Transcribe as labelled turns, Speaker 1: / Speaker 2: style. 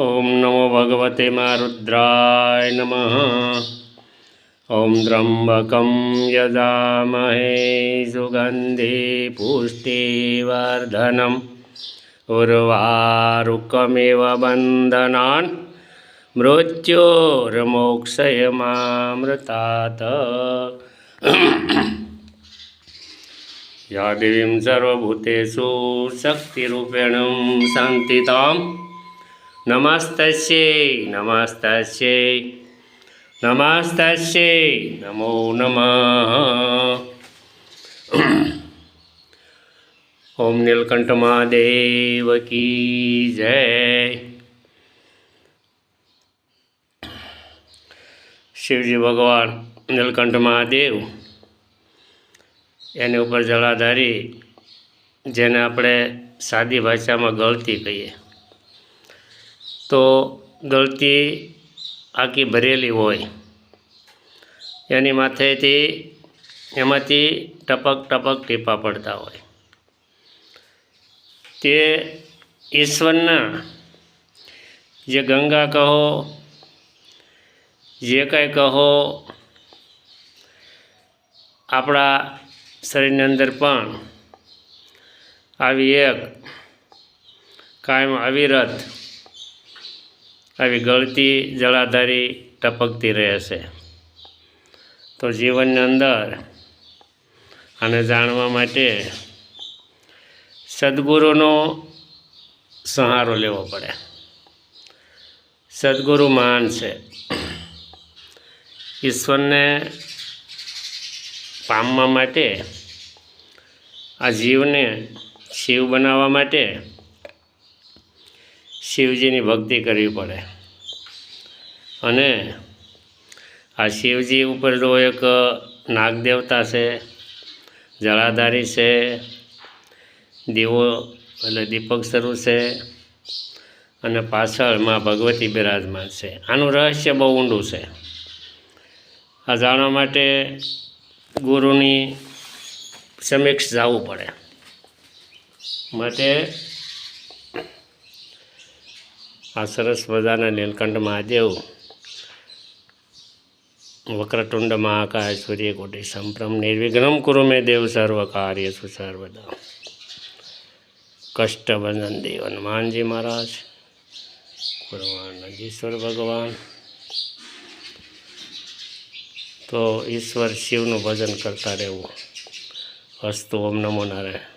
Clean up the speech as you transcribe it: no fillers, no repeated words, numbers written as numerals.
Speaker 1: ओम नमो भगवते रुद्राय नमः। ओम त्र्यंबकं यजामहे सुगंधि पुष्टिवर्धनम् उर्वारुकमिव बन्धनान् मृत्योर्मोक्षयमामृतात्। या देवीं सर्वभूतेषु शक्तिरूपेण संस्थितां नमस्तस्यै नमस्तस्यै नमस्तस्यै नमो नमः। ओम नीलकंठ महादेव की जय। शिवजी भगवान नीलकंठ महादेव एनी ऊपर जलाधारी, जेने आपणे सादी भाषा में गलती कहीए तो गलती आखी भरेली होय एनी माथेथी एमांथी टपक टपक टीपा पड़ता होय। ते ईश्वरना जे गंगा कहो जे कांई कहो आपणा शरीरनी अंदर पण आवी एक कायम अविरत आवी गळती जलाधारी टपकती रहे छे। तो जीवननी अंदर आने जाणवा माटे सद्गुरुनो सहारो लेवो पड़े। सद्गुरु महान छे। ईश्वरने पामवा माटे आ जीवने शिव बनावा माटे शिवजीनी भक्ति करवी पड़े। अने आ शिवजी उपर जो एक नागदेवता है, जलाधारी है, दीवो एटले दीपक स्वरूप है, अने पाछळ मां भगवती बिराजमान है। आनुं रहस्य बहु ऊंडुं छे। आ जाणवा माटे गुरुनी समीक्ष जावुं पड़े। माटे आ सरस मजाना नीलकंठ महादेव वक्रतुंड महाकाय सूर्यकोटि संप्रम निर्विघ्नं कुरु मे देव सर्वकार्येषु सर्वदा। कष्टभंजन देव हनुमानजी महाराज, ईश्वर भगवान। तो ईश्वर शिवनु भजन करता रहेवुं। अस्तु। ओम नमो नारायण।